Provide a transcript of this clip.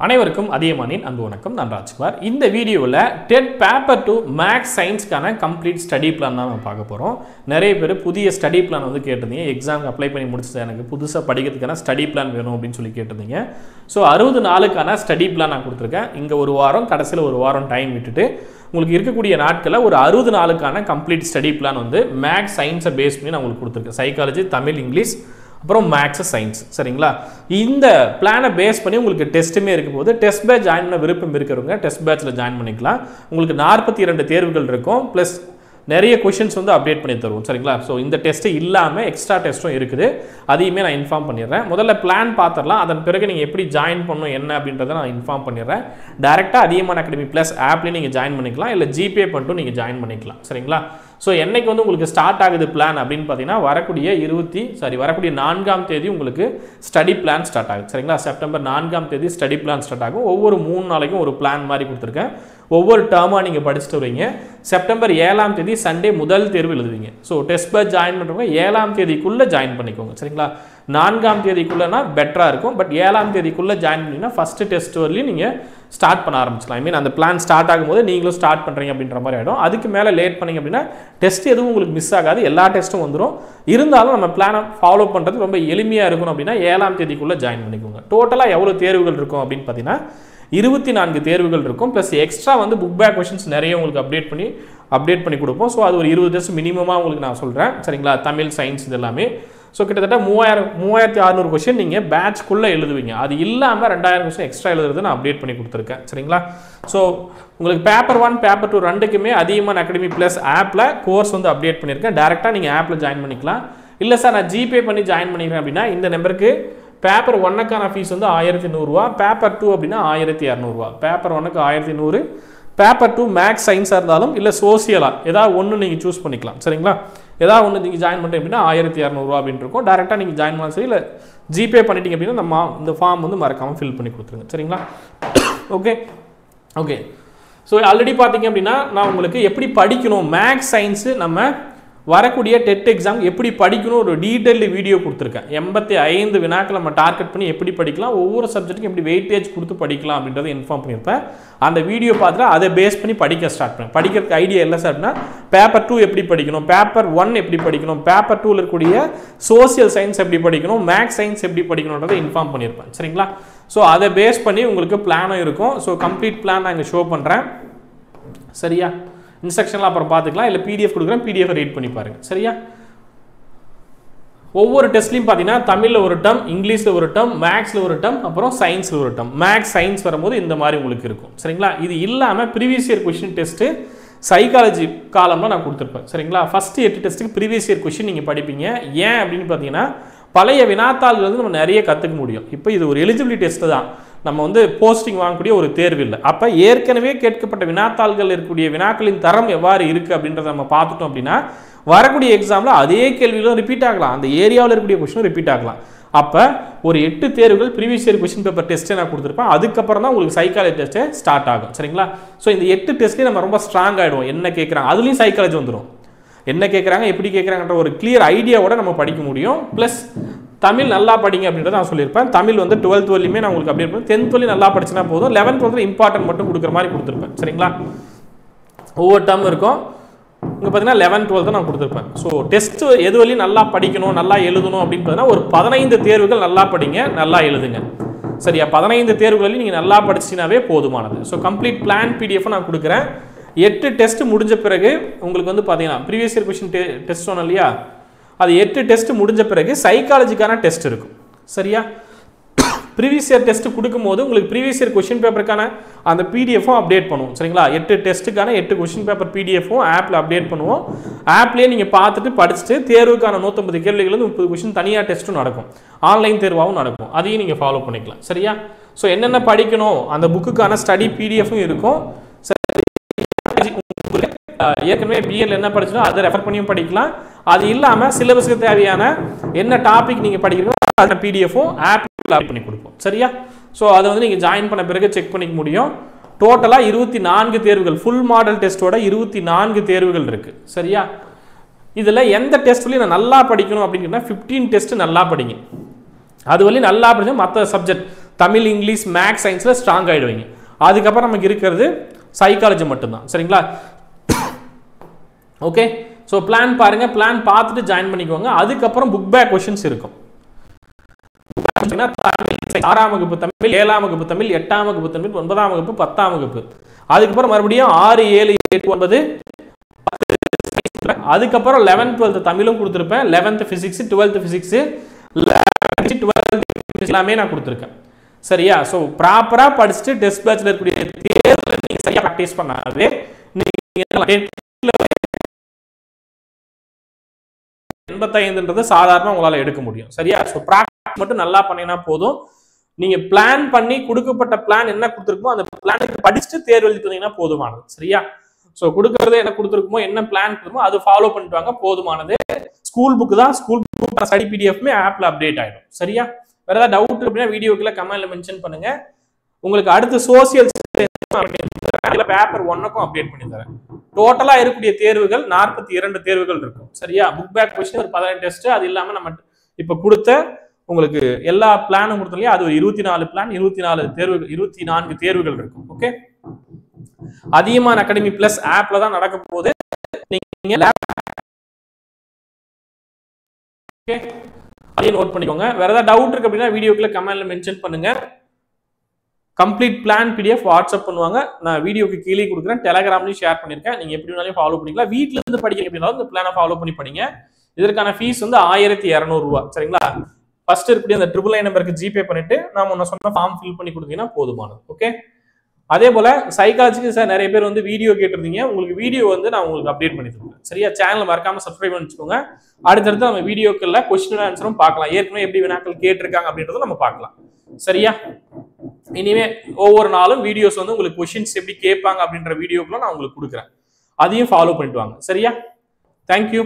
அனைவருக்கும் அதியமானின் அன்பு வணக்கம். நான் ராஜ்குமார். இந்த வீடியோவில் டெட் பேப்பர் 2 மேக்ஸ் சயின்ஸ்க்கான கம்ப்ளீட் ஸ்டடி பிளான் தான் நம்ம பார்க்க போகிறோம். நிறைய பேர் புதிய ஸ்டடி பிளான் வந்து கேட்டிருந்தீங்க. எக்ஸாமுக்கு அப்ளை பண்ணி முடிச்சது எனக்கு புதுசாக படிக்கிறதுக்கான ஸ்டடி பிளான் வேணும் அப்படின்னு சொல்லி கேட்டிருந்தீங்க. ஸோ 60 நாளுக்கான ஸ்டடி பிளான் நான் கொடுத்துருக்கேன். இங்கே ஒரு வாரம், கடைசியில் ஒரு வாரம் டைம் விட்டுட்டு உங்களுக்கு இருக்கக்கூடிய நாட்களில் ஒரு 60 நாளுக்கான கம்ப்ளீட் ஸ்டடி பிளான் வந்து மேக்ஸ் சயின்ஸை பேஸ் பண்ணி நான் உங்களுக்கு கொடுத்துருக்கேன். சைக்காலஜி, தமிழ், இங்கிலீஷ், அப்புறம் மேக்ஸ், சயின்ஸ். சரிங்களா? இந்த பிளானை பேஸ் பண்ணி உங்களுக்கு டெஸ்ட்டுமே இருக்கும் போது டெஸ்ட் பேட்ச் ஜாயின் பண்ண விருப்பம் இருக்கிறவங்க டெஸ்ட் பேட்சில் ஜாயின் பண்ணிக்கலாம். உங்களுக்கு 42 தேர்வுகள் இருக்கும். ப்ளஸ் நிறைய கொஷின்ஸ் வந்து அப்டேட் பண்ணி தருவோம். சரிங்களா? ஸோ இந்த டெஸ்ட்டு இல்லாமல் எக்ஸ்ட்ரா டெஸ்ட்டும் இருக்குது. அதையுமே நான் இன்ஃபார்ம் பண்ணிடுறேன். முதல்ல பிளான் பார்த்துடலாம். அதன் பிறகு நீங்கள் எப்படி ஜாயின் பண்ணணும் என்ன அப்படின்றத நான் இன்ஃபார்ம் பண்ணிடுறேன். டேரெக்டாக அதியமான் அகாடமி ப்ளஸ் ஆப்லேயும் நீங்கள் ஜாயின் பண்ணிக்கலாம், இல்லை ஜிபே பண்ணிட்டு நீங்கள் ஜாயின் பண்ணிக்கலாம். சரிங்களா? ஸோ என்னைக்கு வந்து உங்களுக்கு ஸ்டார்ட் ஆகுது பிளான் அப்படின்னு பார்த்தீங்கன்னா வரக்கூடிய 4ஆம் தேதி உங்களுக்கு ஸ்டடி பிளான் ஸ்டார்ட் ஆகுது. சரிங்களா? செப்டம்பர் 4ஆம் தேதி ஸ்டடி பிளான் ஸ்டார்ட் ஆகும். ஒவ்வொரு 3 நாளைக்கும் ஒரு பிளான் மாதிரி கொடுத்துருக்கேன். ஒவ்வொரு டேர்மாக நீங்கள் படிச்சுட்டு வருவீங்க. செப்டம்பர் 7ஆம் தேதி சண்டே முதல் தேர்வு எழுதுவீங்க. ஸோ டெஸ்ட் பேட்ச் ஜாயின் பண்ணுறவங்க 7ஆம் தேதிக்குள்ளே ஜாயின் பண்ணிக்கோங்க. சரிங்களா? 4ஆம் தேதிக்குள்ளேனா பெட்டராக இருக்கும். பட் 7ஆம் தேதிக்குள்ளே ஜாயின் பண்ணிங்கன்னா ஃபஸ்ட்டு டெஸ்ட் வரலையும் நீங்கள் ஸ்டார்ட் பண்ண ஆரம்பிச்சிக்கலாம். ஐ மீன் அந்த பிளான் ஸ்டார்ட் ஆகும்போது நீங்களும் ஸ்டார்ட் பண்ணுறீங்க அப்படின்ற மாதிரி ஆகிடும். அதுக்கு மேலே லேட் பண்ணிங்க அப்படின்னா டெஸ்ட் எதுவும் உங்களுக்கு மிஸ் ஆகாது, எல்லா டெஸ்ட்டும் வந்துடும். இருந்தாலும் நம்ம பிளானை ஃபாலோ பண்ணுறது ரொம்ப எளிமையாக இருக்கணும் அப்படின்னா 7ஆம் தேதிக்குள்ளே ஜாயின் பண்ணிக்கோங்க. டோட்டலாக எவ்வளோ தேர்வுகள் இருக்கும் அப்படின்னு பார்த்தீங்கன்னா 24 தேர்வுகள் இருக்கும். ப்ளஸ் எக்ஸ்ட்ரா வந்து புக் பேக் கொஷின்ஸ் நிறைய உங்களுக்கு அப்டேட் பண்ணி கொடுப்போம். ஸோ அது ஒரு 20 டெஸ்ட் மினிமமாக உங்களுக்கு நான் சொல்கிறேன். சரிங்களா? தமிழ், சயின்ஸ் இது எல்லாமே. ஸோ கிட்டத்தட்ட 3600 கொஷின் நீங்கள் பேட்ச்க்குள்ளே எழுதுவீங்க. அது இல்லாமல் 2000 கொஷின் எக்ஸ்ட்ரா எழுதுறது நான் அப்டேட் பண்ணி கொடுத்துருக்கேன். சரிங்களா? ஸோ உங்களுக்கு பேப்பர் 1, பேப்பர் 2 ரெண்டுக்குமே அதியமான் அகாடமி ப்ளஸ் ஆப்பில் கோர்ஸ் வந்து அப்டேட் பண்ணியிருக்கேன். டேரெக்டாக நீங்கள் ஆப்பில் ஜாயின் பண்ணிக்கலாம். இல்லை சார் நான் ஜிபே பண்ணி ஜாயின் பண்ணிக்கிறேன் அப்படின்னா இந்த நம்பருக்கு பேப்பர் 1க்கான ஃபீஸ் வந்து 1100 ரூபா, பேப்பர் 2 அப்படின்னா 1200 ரூபா. பேப்பர் 1க்கு 1100, பேப்பர் 2 மேக்ஸ் சயின்ஸாக இருந்தாலும் இல்லை சோசியலாக ஏதாவது ஒன்று நீங்கள் சூஸ் பண்ணிக்கலாம். சரிங்களா? ஏதாவது ஒன்று நீங்கள் ஜாயின் பண்ணுறீங்க அப்படின்னா 1200 ரூபா அப்படின்னு இருக்கும். டேரெக்டாக நீங்கள் ஜாயின் பண்ண சரி, இல்லை ஜிபே பண்ணிட்டீங்க அப்படின்னா இந்த ஃபார்ம் வந்து மறக்காமல் ஃபில் பண்ணி கொடுத்துருங்க. சரிங்களா? ஓகே. ஸோ ஆல்ரெடி பார்த்தீங்க அப்படின்னா நான் உங்களுக்கு எப்படி படிக்கணும், மேக்ஸ் சயின்ஸு நம்ம வரக்கூடிய டெட் எக்ஸாம் எப்படி படிக்கணும் ஒரு டீட்டெயில்டு வீடியோ கொடுத்துருக்கேன். 85 வினாக்கள் நம்ம டார்கெட் பண்ணி எப்படி படிக்கலாம், ஒவ்வொரு சப்ஜெக்ட்டுக்கும் எப்படி வெயிட்டேஜ் கொடுத்து படிக்கலாம் அப்படின்றத இன்ஃபார்ம் பண்ணியிருப்பேன். அந்த வீடியோ பார்த்துட்டு அதை பேஸ் பண்ணி படிக்க ஸ்டார்ட் பண்ணேன். படிக்கிறதுக்கு ஐடியா இல்லை சார் அப்படின்னா பேப்பர் 2 எப்படி படிக்கணும், பேப்பர் 1 எப்படி படிக்கணும், பேப்பர் 2ல் இருக்கக்கூடிய சோசியல் சயின்ஸ் எப்படி படிக்கணும், மேக்ஸ் சயின்ஸ் எப்படி படிக்கணுன்றதை இன்ஃபார்ம் பண்ணியிருப்பேன். சரிங்களா? ஸோ அதை பேஸ் பண்ணி உங்களுக்கு பிளானும் இருக்கும். ஸோ கம்ப்ளீட் பிளான் நான் இங்கே ஷோ பண்ணுறேன். சரியா? இன்ஸ்ட்ரக்ஷன்லாம் அப்புறம் பார்த்துக்கலாம், இல்லை பிடிஎஃப் கொடுக்குறேன், பிடிஎஃப் ரீட் பண்ணி பாருங்கள். சரியா? ஒவ்வொரு டெஸ்ட்லையும் பார்த்தீங்கன்னா தமிழில் ஒரு டேர்ம், இங்கிலீஷில் ஒரு டேர்ம், மேக்ஸில் ஒரு டேர்ம், அப்புறம் சயின்ஸில் ஒரு டேர்ம். மேக்ஸ் சயின்ஸ் வரும்போது இந்த மாதிரி உங்களுக்கு இருக்கும். சரிங்களா? இது இல்லாமல் previous year question test psychology காலம்லாம் நான் கொடுத்துருப்பேன். சரிங்களா? ஃபஸ்ட்டு 8 டெஸ்ட்டுக்கு ப்ரீவியஸ் இயர் கொஷின் நீங்கள் படிப்பீங்க. ஏன் அப்படின்னு பார்த்தீங்கன்னா பழைய வினாத்தாள்கள் வந்து நம்ம நிறைய கற்றுக்க முடியும். இப்போ இது ஒரு எலிஜிபிலிட்டி டெஸ்ட்டு தான், நம்ம வந்து போஸ்டிங் வாங்கக்கூடிய ஒரு தேர்வு இல்லை. அப்போ ஏற்கனவே கேட்கப்பட்ட வினாத்தாள்கள் இருக்கக்கூடிய வினாக்களின் தரம் எவ்வாறு இருக்குது அப்படின்றத நம்ம பார்த்துட்டோம் அப்படின்னா வரக்கூடிய எக்ஸாமில் அதே கேள்விகளும் ரிப்பீட் ஆகலாம், அந்த ஏரியாவில் இருக்கக்கூடிய கொஸ்டினும் ரிப்பீட் ஆகலாம். அப்போ ஒரு 8 தேர்வுகள் ப்ரீவியஸ் இயர் கொஸ்டின் பேப்பர் டெஸ்ட்டே நான் கொடுத்துருப்பேன். அதுக்கப்புறம் தான் உங்களுக்கு சைக்காலஜி டெஸ்ட்டே ஸ்டார்ட் ஆகும். சரிங்களா? ஸோ இந்த 8 டெஸ்ட்லேயே நம்ம ரொம்ப ஸ்ட்ராங் ஆகிடுவோம். என்ன கேட்குறாங்க அதுலேயும் சைக்காலஜி வந்துடும், என்ன கேட்குறாங்க எப்படி கேட்குறாங்கன்ற ஒரு கிளியர் ஐடியாவோட நம்ம படிக்க முடியும். ப்ளஸ் தமிழ் நல்லா படிங்க அப்படின்றத நான் சொல்லியிருப்பேன். தமிழ் வந்து 12th வரலையுமே நான் உங்களுக்கு அப்டேட் பண்ணுவேன். 10th வரலையும் நல்லா படிச்சுனா போதும். 11th வந்து இம்பார்ட்டன்ட் மட்டும் கொடுக்குற மாதிரி கொடுத்துருப்பேன். சரிங்களா? ஒவ்வொரு டேர்ம் இருக்கும். இங்கே பார்த்தீங்கன்னா 11th 12th நான் கொடுத்துருப்பேன். ஸோ டெஸ்ட்டு எது வரையும் நல்லா படிக்கணும், நல்லா எழுதணும் அப்படின்னு பார்த்தீங்கன்னா ஒரு 15 தேர்வுகள் நல்லா படிங்க, நல்லா எழுதுங்க. சரியா? 15 தேர்வுகளில் நீங்கள் நல்லா படிச்சினாவே போதுமானது. ஸோ கம்ப்ளீட் பிளான் பிடிஎஃப் நான் கொடுக்குறேன். 8 டெஸ்ட் முடிஞ்ச பிறகு உங்களுக்கு வந்து பார்த்தீங்கன்னா ப்ரீவியஸ் இயர் கொஷின் டெஸ்ட் சொன்னோம் இல்லையா, அது 8 டெஸ்ட் முடிஞ்ச பிறகு சைக்காலஜிக்கான டெஸ்ட் இருக்கும். சரியா? ப்ரீவியஸ் இயர் டெஸ்ட் கொடுக்கும்போது உங்களுக்கு ப்ரீவியஸ் இயர் கொஷின் பேப்பருக்கான அந்த பிடிஎஃப்பும் அப்டேட் பண்ணுவோம். சரிங்களா? 8 டெஸ்ட்டுக்கான 8 கொஷின் பேப்பர் பிடிஎஃப்பும் ஆப்பில் அப்டேட் பண்ணுவோம். ஆப்லேயே நீங்கள் பார்த்துட்டு படிச்சுட்டு தேர்வுக்கான 150 கேள்விகள் 30 கொஷின் தனியாக டெஸ்ட்டும் நடக்கும், ஆன்லைன் தேர்வாகவும் நடக்கும். அதையும் நீங்கள் ஃபாலோ பண்ணிக்கலாம். சரியா? ஸோ என்னென்ன படிக்கணும் அந்த புக்குக்கான ஸ்டடி பிடிஎஃப்பும் இருக்கும். ஏற்கனவே பிஎல் என்ன படிச்சோ அதை ரெஃபர் பண்ணியும் படிக்கலாம். அது இல்லாமல் சிலபஸ்க்கு தேவையான என்ன டாபிக் நீங்கள் படிக்கிறீங்களோ அந்த பிடிஎஃப்பும் ஆப்பில் அப்டேட் பண்ணி கொடுப்போம். சரியா? ஸோ அதை வந்து நீங்கள் ஜாயின் பண்ண பிறகு செக் பண்ணிக்க முடியும். டோட்டலாக 24 தேர்வுகள், ஃபுல் மாடல் டெஸ்ட்டோட 24 தேர்வுகள் இருக்குது. சரியா? இதில் எந்த டெஸ்ட்லையும் நான் நல்லா படிக்கணும் அப்படின்னா 15 டெஸ்ட் நல்லா படிங்க. அது வரையும் நல்லா படிச்சா மற்ற சப்ஜெக்ட் தமிழ் இங்கிலீஷ் மேக்ஸ் சயின்ஸில் ஸ்ட்ராங் ஆகிடுவீங்க. அதுக்கப்புறம் நமக்கு இருக்கிறது சைக்காலஜி மட்டும்தான். சரிங்களா? ஓகே, ஸோ பிளான் பாருங்க, பிளான் பார்த்துட்டு ஜாயின் பண்ணிக்கோங்க. அதுக்கப்புறம் புக் பேக் கொஸ்டின்ஸ் இருக்கும். 6ஆம் வகுப்பு தமிழ், 7ஆம் வகுப்பு தமிழ், 8ஆம் வகுப்பு தமிழ், 9ஆம் வகுப்பு, 10ஆம் வகுப்பு, அதுக்கப்புறம் மறுபடியும் 6, 7, 8, 9, அதுக்கப்புறம் 11th 12th தமிழும் கொடுத்துருப்பேன். 11th physics, 12th physics, 12th எல்லாமே நான் கொடுத்துருக்கேன். சரியா? ஸோ ப்ராப்பரா படிச்சுட்டு டெஸ்ட் பேட்ச்ல இருக்கக்கூடிய தேர்வுல நீங்க சரியா ப்ராக்டிஸ் பண்ணாவே நீங்க 85ன்றது சாதாரண உங்களால எடுக்க முடியும். சரியா? ஸோ ப்ராக்டிஸ் மட்டும் நல்லா பண்ணினா போதும். நீங்க பிளான் பண்ணி கொடுக்கப்பட்ட பிளான் என்ன கொடுத்துருக்குமோ அந்த பிளானுக்கு படிச்சுட்டு தேர்வு எழுதிட்டீங்கன்னா போதுமானது. சரியா? ஸோ கொடுக்கறது என்ன கொடுத்துருக்குமோ, என்ன பிளான் கொடுக்குமோ அது ஃபாலோ பண்ணிட்டு வாங்க, போதுமானது. ஸ்கூல் புக் தான், ஸ்கூல் புக் ஸ்டடி பிடிஎஃப்மே ஆப்ல அப்டேட் ஆயிடும். சரியா? வேற ஏதாவது டவுட் அப்படின்னா வீடியோக்குள்ள கமெண்ட்ல மென்ஷன் பண்ணுங்க. உங்களுக்கு அடுத்து சோசியல் பேப்பர் 1க்கும் அப்டேட் பண்ணி தரேன். டோட்டலா இருக்கக்கூடிய தேர்வுகள் 42 தேர்வுகள் இருக்கும். சரியா? புக் பேக் கொஸ்டின் ஒரு 18 டெஸ்ட், அது இல்லாம நம்ம இப்ப கொடுத்த உங்களுக்கு எல்லா பிளானும் கொடுத்தோம், அது ஒரு 24 பிளான், 24 தேர்வுகள், 24 தேர்வுகள் இருக்கும். ஓகே, அதிகமான அகாடமி பிளஸ் ஆப்ல தான் நடக்க போகுது. நீங்க அதையும் நோட் பண்ணிக்கோங்க. வேற ஏதாவது டவுட் இருக்கு அப்படின்னா வீடியோக்குள்ள கமெண்ட்ல மென்ஷன் பண்ணுங்க. கம்ப்ளீட் பிளான் பிடிஎஃப் வாட்ஸ்அப் பண்ணுவாங்க, நான் வீடியோக்கு கீழே கொடுக்குறேன். டெலகிராம்லயும் ஷேர் பண்ணிருக்கேன், நீங்க எப்படி வேணாலும் ஃபாலோ பண்ணிக்கலாம். வீட்ல இருந்து படிக்க அப்படின்னாலும் இந்த பிளானை ஃபாலோ பண்ணி படிங்க. இதற்கான ஃபீஸ் வந்து 1200 ரூபாய். சரிங்களா? ஃபர்ஸ்ட் இருக்கக்கூடிய அந்த 999 நம்பருக்கு ஜிபே பண்ணிட்டு நான் முன்ன சொன்ன ஃபார்ம் ஃபில் பண்ணி கொடுத்தீங்கன்னா போதுமானது. ஓகே, அதே போல சைக்காலஜிக்கு சார் நிறைய பேர் வந்து வீடியோ கேட்டிருந்தீங்க. உங்களுக்கு வீடியோ வந்து நான் உங்களுக்கு அப்டேட் பண்ணி தருவேன். சரியா? சேனல் மறக்காம சப்ஸ்கிரைப் பண்ணி வச்சுக்கோங்க. அடுத்தடுத்து நம்ம வீடியோக்கள்ல கொஸ்டின் ஆன்சரும் பார்க்கலாம். ஏற்கனவே எப்படி வினாக்கள் கேட்டிருக்காங்க அப்படின்றத நம்ம பார்க்கலாம். சரியா? இனிமே ஒவ்வொரு நாளும் வீடியோஸ் வந்து உங்களுக்கு கொஸ்டின்ஸ் எப்படி கேட்பாங்க அப்படின்ற வீடியோக்குள்ள நான் உங்களுக்கு கொடுக்குறேன். அதையும் ஃபாலோ பண்ணிட்டு வாங்க. சரியா? தேங்க்யூ.